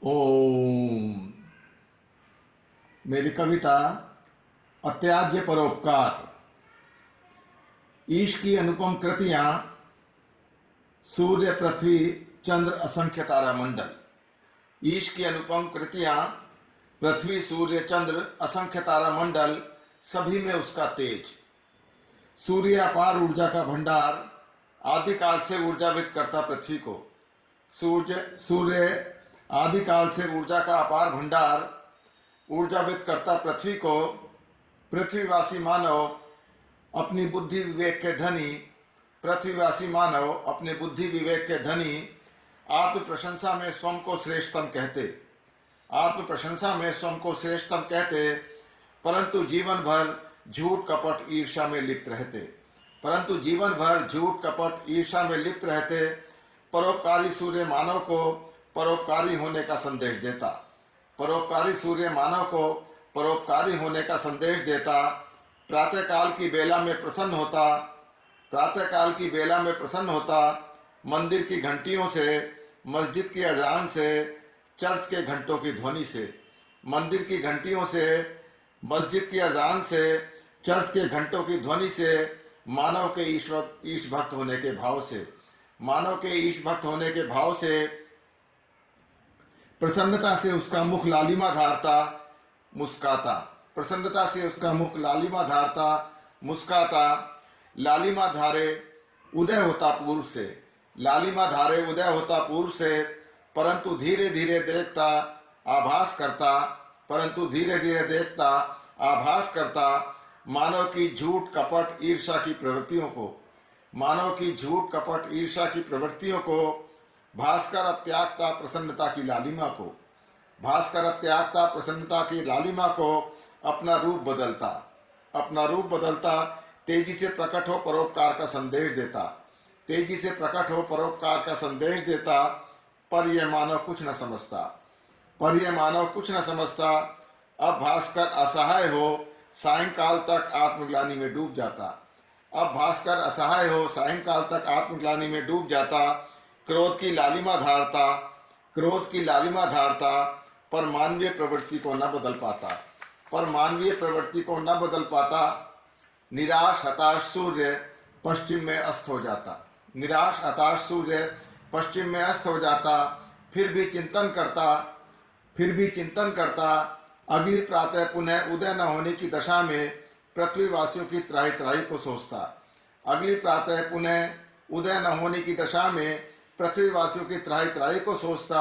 ओम। मेरी कविता अत्याज्य परोपकार। ईश की अनुपम कृतियां, सूर्य पृथ्वी चंद्र असंख्य तारामंडल। ईश की अनुपम कृतियां, पृथ्वी सूर्य चंद्र असंख्य तारामंडल, सभी में उसका तेज। सूर्य अपार ऊर्जा का भंडार, आदिकाल से ऊर्जावित करता पृथ्वी को। सूर्य आदिकाल से ऊर्जा का अपार भंडार ऊर्जावित करता पृथ्वी को। पृथ्वीवासी मानव अपनी बुद्धि विवेक के धनी, पृथ्वीवासी मानव अपने बुद्धि विवेक के धनी, आत्म प्रशंसा में स्वयं को श्रेष्ठतम कहते, आत्म प्रशंसा में स्वयं को श्रेष्ठतम कहते, परंतु जीवन भर झूठ कपट ईर्ष्या में लिप्त रहते, परंतु जीवन भर झूठ कपट ईर्ष्या में लिप्त रहते। परोपकारी सूर्य मानव को परोपकारी होने का संदेश देता, परोपकारी सूर्य मानव को परोपकारी होने का संदेश देता। प्रातःकाल की बेला में प्रसन्न होता, प्रातःकाल की बेला में प्रसन्न होता। मंदिर की घंटियों से, मस्जिद की अजान से, चर्च के घंटों की ध्वनि से, मंदिर की घंटियों से, मस्जिद की अजान से, चर्च के घंटों की ध्वनि से, मानव के ईश भक्त होने के भाव से, मानव के ईश भक्त होने के भाव से, प्रसन्नता से उसका मुख लालिमा धारता मुस्काता, प्रसन्नता से उसका मुख लालिमा धारता मुस्काता। लालिमा धारे उदय होता पूर्व से, लालिमा धारे उदय होता पूर्व से, परंतु धीरे धीरे देखता आभास करता, परंतु धीरे धीरे देखता आभास करता। मानव की झूठ कपट ईर्ष्या की प्रवृत्तियों को, मानव की झूठ कपट ईर्ष्या की प्रवृत्तियों को। भास्कर अब त्यागता प्रसन्नता की लालिमा को, भास्कर अब त्यागता प्रसन्नता की लालिमा को। अपना रूप बदलता, अपना रूप बदलता, तेजी से प्रकट हो परोपकार का संदेश देता, तेजी से प्रकट हो परोपकार का संदेश देता। पर यह मानव कुछ न समझता, पर यह मानव कुछ न समझता। अब भास्कर असहाय हो सायंकाल तक आत्मग्लानि में डूब जाता, अब भास्कर असहाय हो सायंकाल तक आत्मग्लानि में डूब जाता। क्रोध की लालिमा धारता, क्रोध की लालिमा धारता, पर मानवीय प्रवृत्ति को न बदल पाता, पर मानवीय प्रवृत्ति को न बदल पाता। निराश हताश सूर्य पश्चिम में अस्त हो जाता, निराश हताश सूर्य पश्चिम में अस्त हो जाता। फिर भी चिंतन करता, फिर भी चिंतन करता। अगली प्रातः पुनः उदय न होने की दशा में पृथ्वीवासियों की त्राही त्राही को सोचता, अगली प्रातः पुनः उदय न होने की दशा में पृथ्वीवासियों की त्राही त्राही को सोचता।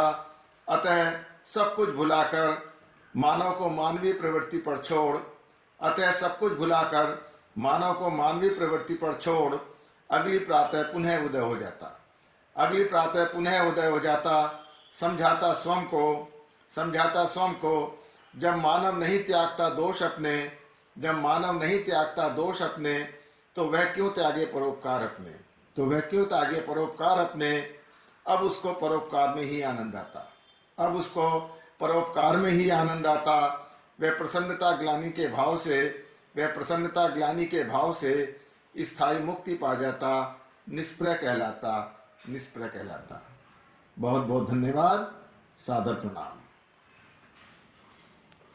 अतः सब कुछ भुलाकर मानव को मानवीय प्रवृत्ति पर छोड़, अतः सब कुछ भुलाकर मानव को मानवीय प्रवृत्ति पर छोड़ अगली प्रातः पुनः उदय हो जाता, अगली प्रातः पुनः उदय हो जाता। समझाता स्वयं को, समझाता स्वयं को, जब मानव नहीं त्यागता दोष अपने, जब मानव नहीं त्यागता दोष अपने, तो वह क्यों त्यागे परोपकार अपने, तो वह क्यों त्यागे परोपकार अपने। अब उसको परोपकार में ही आनंद आता, अब उसको परोपकार में ही आनंद आता। वह प्रसन्नता ग्लानि के भाव से, वह प्रसन्नता ग्लानि के भाव से स्थायी मुक्ति पा जाता, निष्प्रय कहलाता, निष्प्रय कहलाता। बहुत बहुत धन्यवाद, सादर प्रणाम।